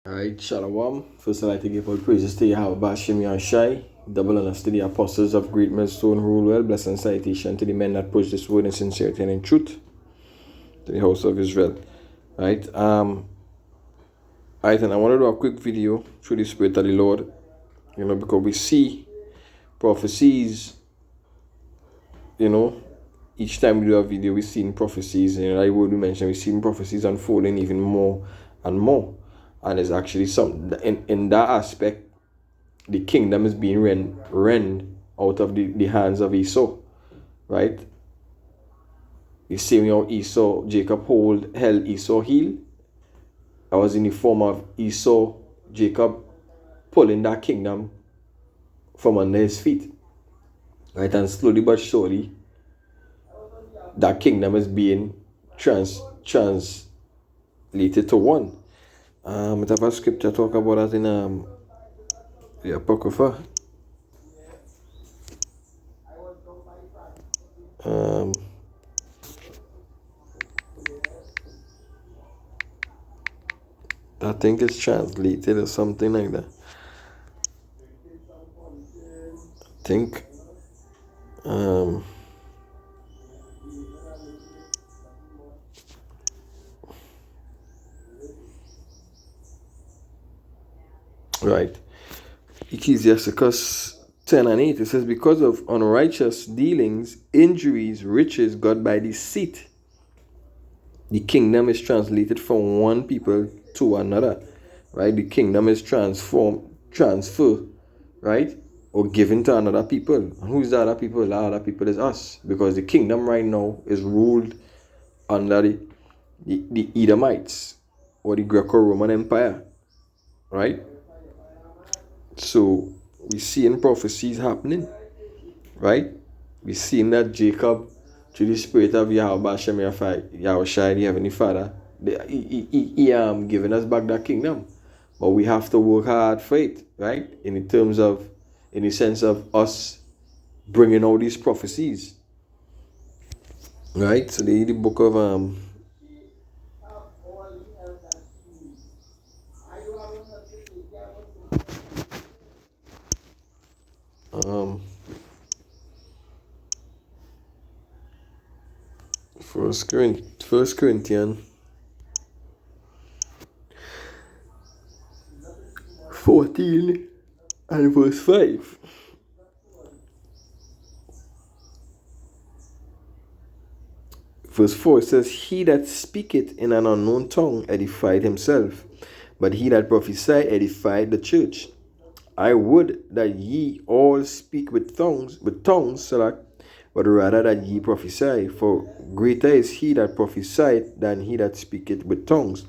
Alright, Shalom. First, I'd like to give all praises to Yahweh Bashem Yahshai, double honors to the apostles of Great Millstone Rule Well, blessing and salutation to the men that push this word in sincerity and in truth, to the house of Israel. Alright, and I want to do a quick video through the Spirit of the Lord, because we see prophecies, each time we do a video, we see prophecies, like what we mentioned, we see prophecies unfolding even more and more. And there's actually some, in that aspect, the kingdom is being rend out of the hands of Esau, right? You see how Esau, Jacob held Esau heel. That was in the form of Esau, Jacob pulling that kingdom from under his feet, right? And slowly but surely, that kingdom is being translated to one. I have a scripture talk about that in the Apocrypha. I think it's translated or something like that. I think right. Ecclesiasticus 10 and 8, it says, because of unrighteous dealings, injuries, riches got by deceit, the kingdom is translated from one people to another, right? The kingdom is transferred, right? Or given to another people. And who's the other people? The other people is us, because the kingdom right now is ruled under the Edomites or the Greco-Roman Empire, right? So we seeing prophecies happening, right? We seeing that Jacob, through the spirit of Yahweh Hashem Yahushai, the Heavenly Father, he giving us back that kingdom. But we have to work hard for it, right? In the sense of us bringing all these prophecies, right? So the book of First Corinthians 14 and verse 5. Verse 4 says, he that speaketh in an unknown tongue edified himself, but he that prophesied edified the church. I would that ye all speak with tongues, but rather that ye prophesy. For greater is he that prophesieth than he that speaketh with tongues.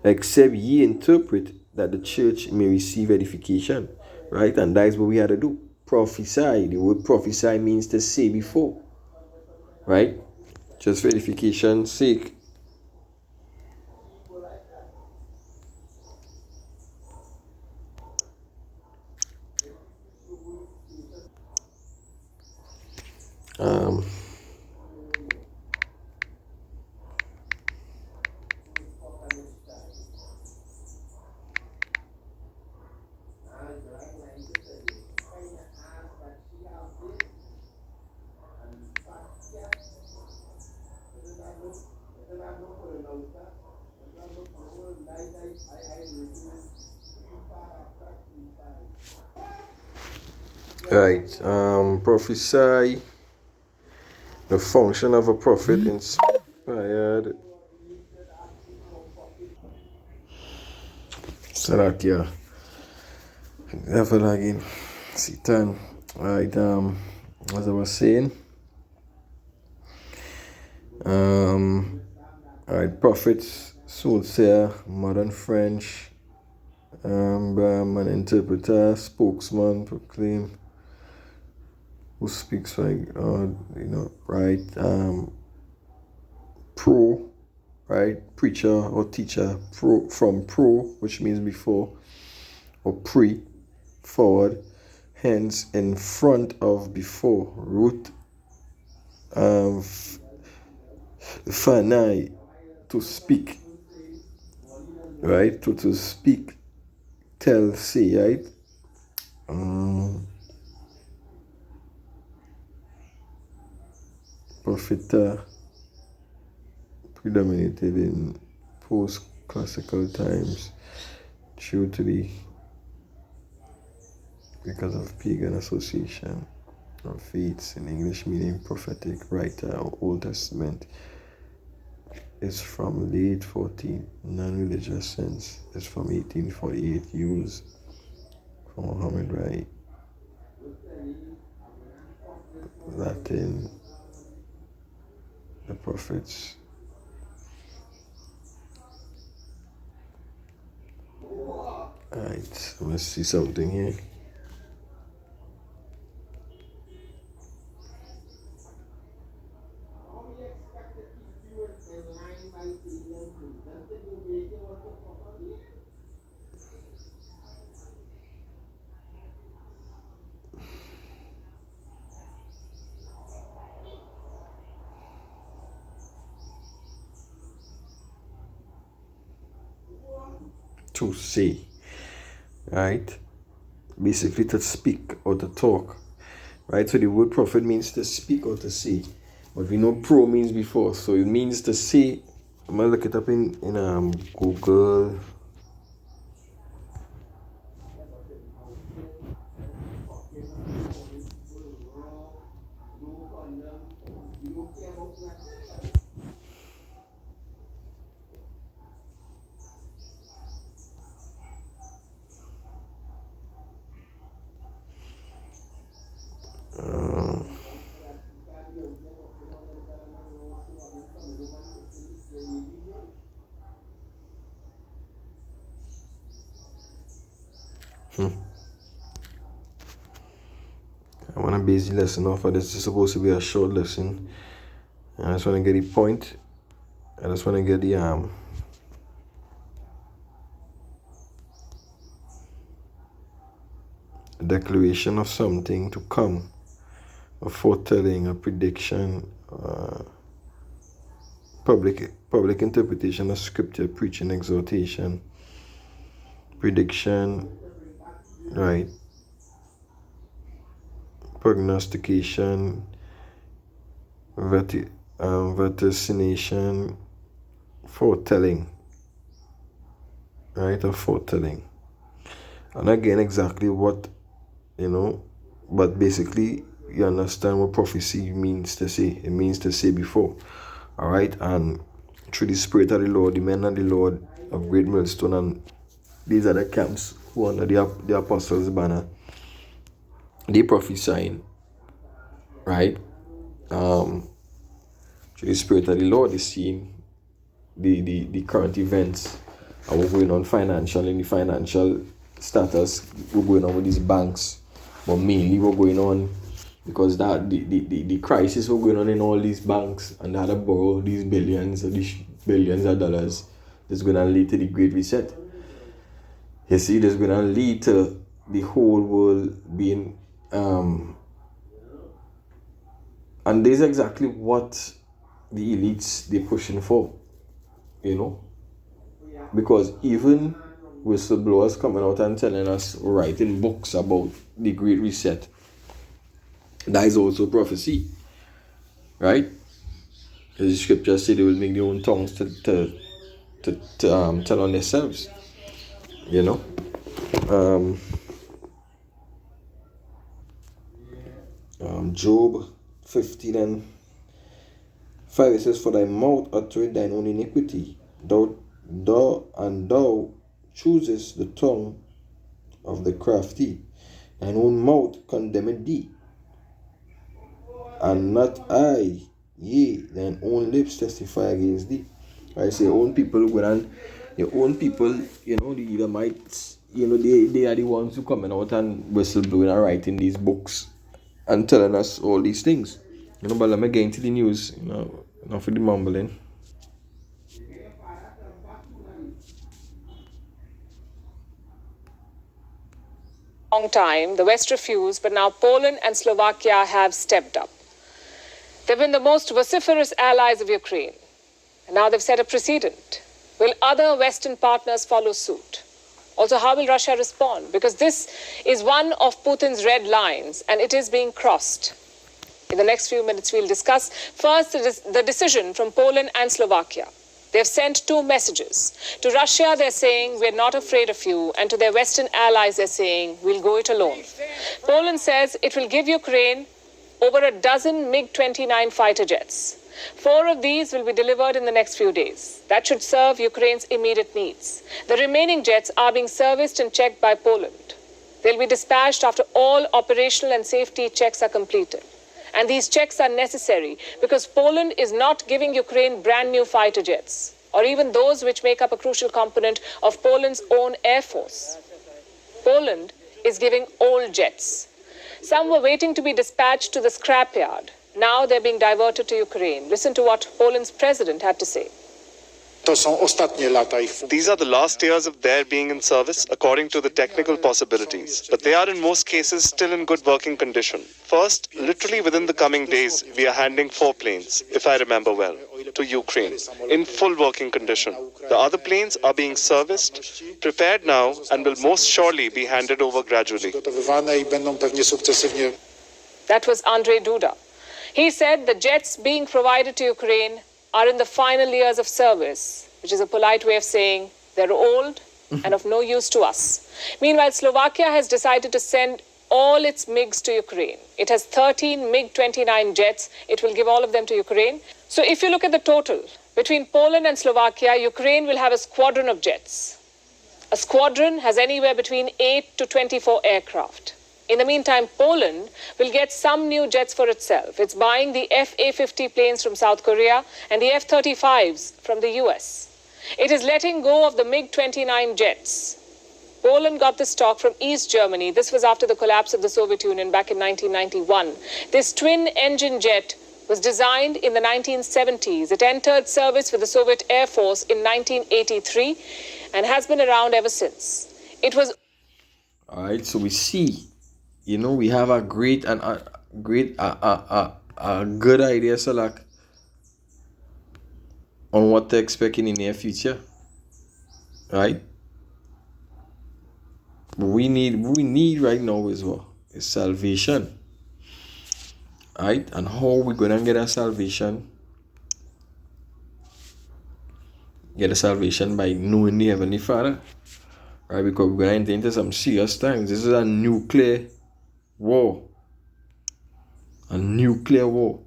Except ye interpret, that the church may receive edification. Right? And that is what we had to do. Prophesy. The word prophesy means to say before. Right? Just for edification's sake. Right. Prophesy. The function of a prophet inspired. Salakia. Devil again. Satan. Right. As I was saying. Alright, prophets, soothsayer, modern French, an interpreter, spokesman, proclaim, who speaks like God, right? Pro, right? Preacher or teacher, pro, which means before, or pre, forward, hence in front of, before, root, fanai, to speak, right? To speak, tell, say, right? Prophet predominated in post-classical times due to because of pagan association of faiths in English meaning prophetic writer or Old Testament is from late 14th, non-religious sense is from 1848 used from Muhammad by Latin the prophets. Alright, let's see something here. To say, right? Basically to speak or to talk, right? So the word prophet means to speak or to say, but we know pro means before, so it means to say. I'm gonna look it up in Google. I want to base the lesson off of this. It's supposed to be a short lesson. I just want to get the point. I just want to get the declaration of something to come, a foretelling, a prediction, public interpretation of scripture, preaching, exhortation, prediction, right? Prognostication, vaticination, foretelling, right? Or foretelling. And again, exactly what, but basically, you understand what prophecy means to say. It means to say before, all right? And through the Spirit of the Lord, the men of the Lord of Great Millstone, and these are the camps who under the Apostles' banner, they prophesying, right? Through the Spirit of the Lord is seeing the current events and what's going on in the financial status, what's going on with these banks, but mainly what's going on because that the crisis what's going on in all these banks, and they had to borrow these billions of dollars is going to lead to the Great Reset. You see, this is going to lead to the whole world being and this is exactly what the elites they're pushing for, because even whistleblowers coming out and telling us, writing books about the Great Reset, that is also prophecy, right? As the scripture said, they will make their own tongues to tell on themselves, Job 15 and 5, it says, "For thy mouth uttereth thine own iniquity, thou choosest the tongue of the crafty, thine own mouth condemneth thee, and not I, yea, thine own lips testify against thee." I say, your own people, the Edomites, they are the ones who coming out and whistleblowing and writing these books and telling us all these things. But let me get into the news, not for the mumbling. Long time, the West refused, but now Poland and Slovakia have stepped up. They've been the most vociferous allies of Ukraine, and now they've set a precedent. Will other Western partners follow suit? Also, how will Russia respond? Because this is one of Putin's red lines and it is being crossed. In the next few minutes, we'll discuss first the decision from Poland and Slovakia. They've sent two messages. To Russia, they're saying, we're not afraid of you. And to their Western allies, they're saying, we'll go it alone. Poland says it will give Ukraine over a dozen MiG-29 fighter jets. 4 of these will be delivered in the next few days. That should serve Ukraine's immediate needs. The remaining jets are being serviced and checked by Poland. They'll be dispatched after all operational and safety checks are completed. And these checks are necessary because Poland is not giving Ukraine brand new fighter jets, or even those which make up a crucial component of Poland's own air force. Poland is giving old jets. Some were waiting to be dispatched to the scrapyard. Now they're being diverted to Ukraine. Listen to what Poland's president had to say. These are the last years of their being in service according to the technical possibilities, but they are in most cases still in good working condition. First, literally within the coming days, we are handing 4 planes, if I remember well, to Ukraine, in full working condition. The other planes are being serviced, prepared now, and will most surely be handed over gradually. That was Andrzej Duda. He said the jets being provided to Ukraine are in the final years of service, which is a polite way of saying they're old and of no use to us. Meanwhile, Slovakia has decided to send all its MiGs to Ukraine. It has 13 MiG-29 jets. It will give all of them to Ukraine. So if you look at the total, between Poland and Slovakia, Ukraine will have a squadron of jets. A squadron has anywhere between 8 to 24 aircraft. In the meantime, Poland will get some new jets for itself. It's buying the F-A-50 planes from South Korea and the F-35s from the US. It is letting go of the MiG-29 jets. Poland got the stock from East Germany. This was after the collapse of the Soviet Union back in 1991. This twin-engine jet was designed in the 1970s. It entered service with the Soviet Air Force in 1983 and has been around ever since. It was... All right, so we see, we have a great and a good idea, Salak, on what to expect in the near future, right? What we need right now is what? Is salvation, right? And how we gonna get a salvation? Get a salvation by knowing the Heavenly Father, right? Because we're gonna enter into some serious times. This is a nuclear war. A nuclear war.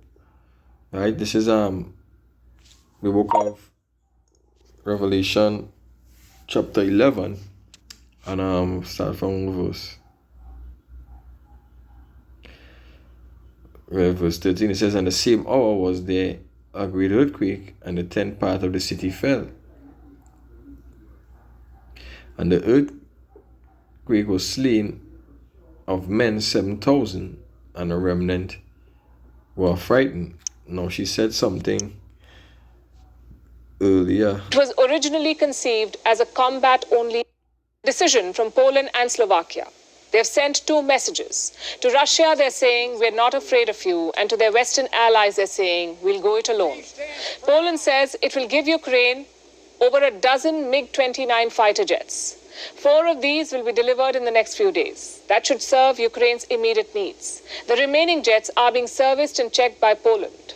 Right? This is the book of Revelation chapter 11. And start from verse 13. It says, "And the same hour was there a great earthquake, and the 10th part of the city fell. And the earthquake was slain of men 7,000, and a remnant were frightened." Now she said something earlier. It was originally conceived as a combat-only decision from Poland and Slovakia. They've sent two messages. To Russia, they're saying, we're not afraid of you. And to their Western allies, they're saying, we'll go it alone. Poland says it will give Ukraine over a dozen MiG-29 fighter jets. 4 of these will be delivered in the next few days. That should serve Ukraine's immediate needs. The remaining jets are being serviced and checked by Poland.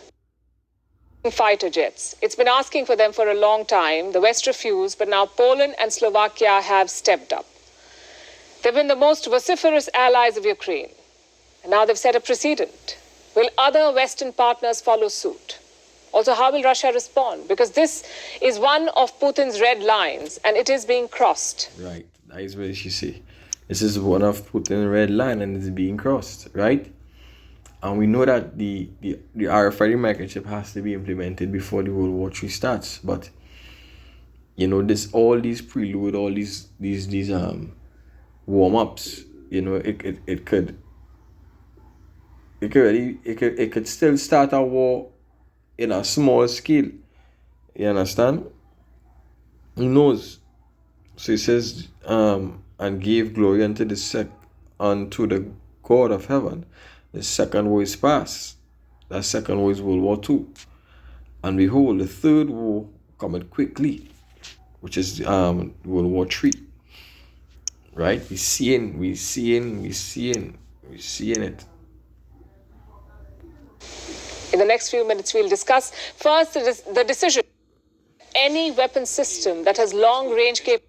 Fighter jets. It's been asking for them for a long time. The West refused, but now Poland and Slovakia have stepped up. They've been the most vociferous allies of Ukraine. And now they've set a precedent. Will other Western partners follow suit? Also, how will Russia respond? Because this is one of Putin's red lines, and it is being crossed. Right. That is what she say. This is one of Putin's red line, and it's being crossed, right? And we know that the RFID microchip has to be implemented before the World War III starts. But all these prelude, all these warm-ups, it could still start a war in a small scale. You understand? Who knows? So he says, and gave glory unto unto the God of heaven. The second war is past. That second war is World War II. And behold, the third war cometh quickly. which is World War III. Right? We're seeing it. In the next few minutes, we'll discuss first the decision. Any weapon system that has long range capability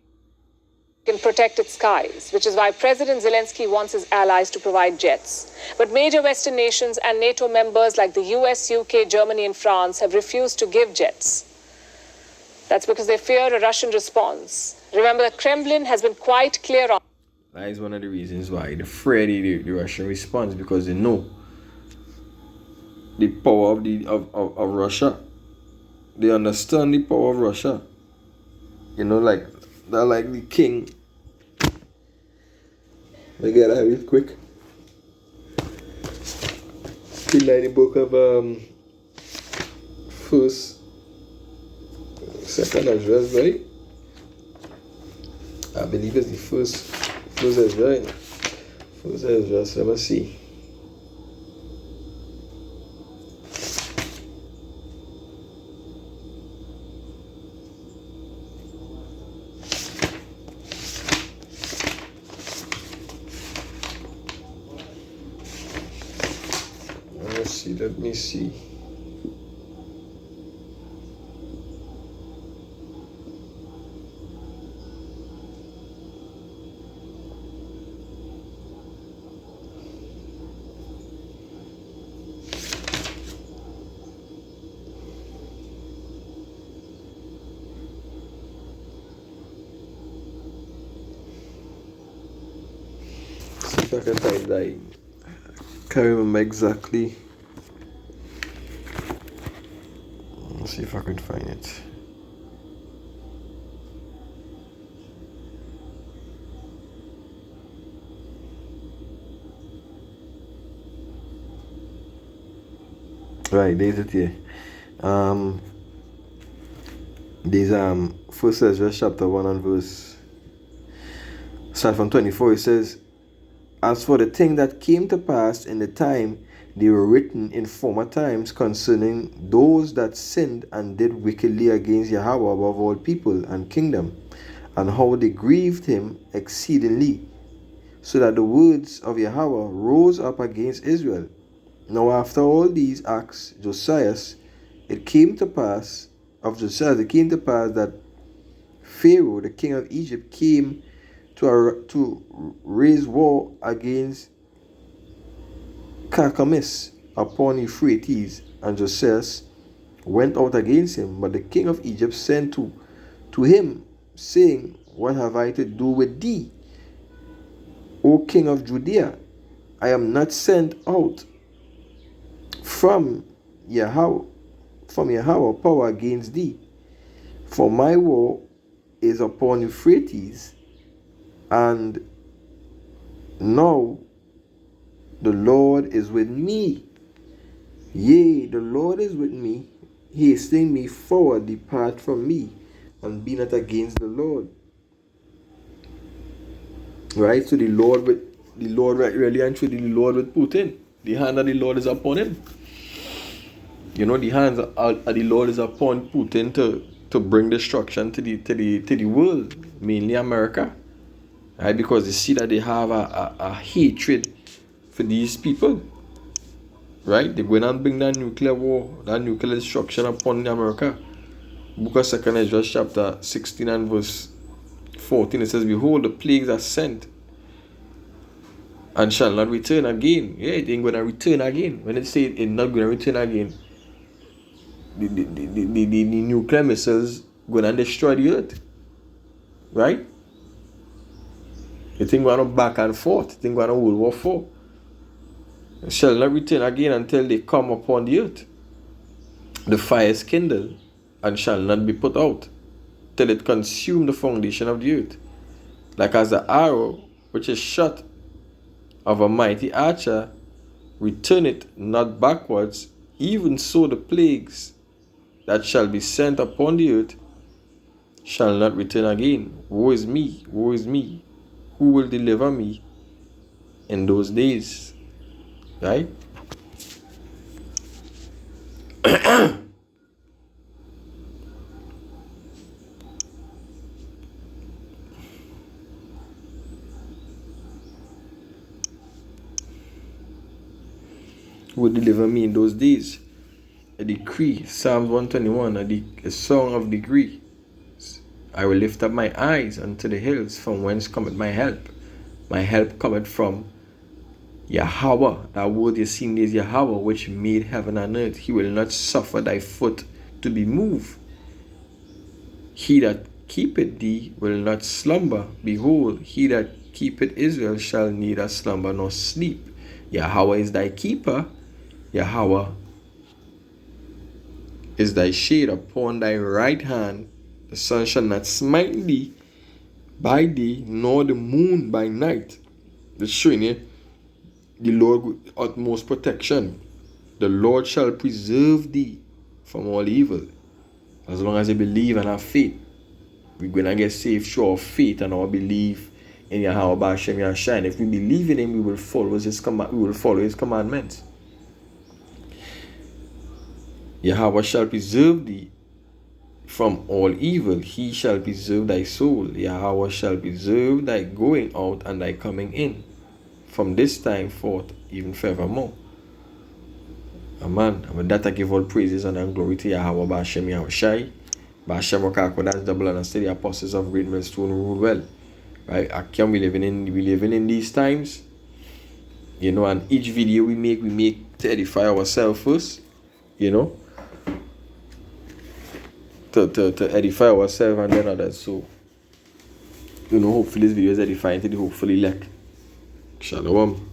can protect its skies, which is why President Zelensky wants his allies to provide jets. But major Western nations and NATO members like the US, UK, Germany, and France have refused to give jets. That's because they fear a Russian response. Remember, the Kremlin has been quite clear on. That is one of the reasons why they're afraid of the Russian response, because they know the power of Russia. They understand the power of Russia. You know, like they're like the king. Let me get that real quick. In the book of second Ezra, right? I believe it's the first Ezra. First Ezra, so let me see. Let me see. See if I can find that. I can't remember exactly. Let's see if I can find it. Right, there's it here. There's First Ezra chapter 1 and verse start from 24. It says, "As for the thing that came to pass in the time they were written in former times concerning those that sinned and did wickedly against Yahweh above all people and kingdom, and how they grieved him exceedingly, so that the words of Yahweh rose up against Israel. Now after all these acts, it came to pass that Pharaoh, the king of Egypt, came to raise war against Carchemish upon Euphrates, and Josias went out against him. But the king of Egypt sent to him, saying, What have I to do with thee, O king of Judea? I am not sent out from Yahweh power against thee, for my war is upon Euphrates, and now the Lord is with me. Yea, the Lord is with me, hastening me forward. Depart from me, and be not against the Lord." Right? So the Lord really and truly, the Lord with Putin. The hand of the Lord is upon him. You know, the hands of the Lord is upon Putin to bring destruction to the world, mainly America. Right? Because they see that they have a hatred for these people. Right? They're going to bring that nuclear war, that nuclear destruction upon America. Book of 2 Ezra chapter 16 and verse 14, it says, "Behold, the plagues are sent and shall not return again." Yeah, it ain't going to return again. When it say it's not going to return again, the nuclear missiles going to destroy the earth. Right? You think we're going back and forth. You think we're going World War IV. It shall not return again until they come upon the earth. The fire is kindled and shall not be put out, till it consume the foundation of the earth. Like as the arrow which is shot of a mighty archer returneth not backwards, even so the plagues that shall be sent upon the earth shall not return again. Woe is me, woe is me. Who will deliver me in those days? Right? who will deliver me in those days. A decree, Psalms 121, a song of decree. I will lift up my eyes unto the hills, from whence cometh my help. My help cometh from Yahweh. That word you see is Yahweh, which made heaven and earth. He will not suffer thy foot to be moved. He that keepeth thee will not slumber. Behold, he that keepeth Israel shall neither slumber nor sleep. Yahweh is thy keeper. Yahweh is thy shade upon thy right hand. The sun shall not smite thee by day, nor the moon by night. It's showing you the Lord with utmost protection. The Lord shall preserve thee from all evil. As long as you believe and have faith, we're going to get saved through our faith and our belief in Yahweh B'Hashem Yahshai. If we believe in Him, we will follow His commandments. Yahweh shall preserve thee from all evil. He shall preserve thy soul. Yahweh shall preserve thy going out and thy coming in, from this time forth, even forevermore. Amen. And with that, I give all praises and glory to Yahweh B'Hashem Yahushai. B'Hashem Rokako, that's double and steady apostles of Great Millstone rule well. Right? We living in these times. You know, and each video we make to edify ourselves first. You know, to edify ourselves and then others. So, you know, hopefully this video is edifying to the hopefully elect. Shalom.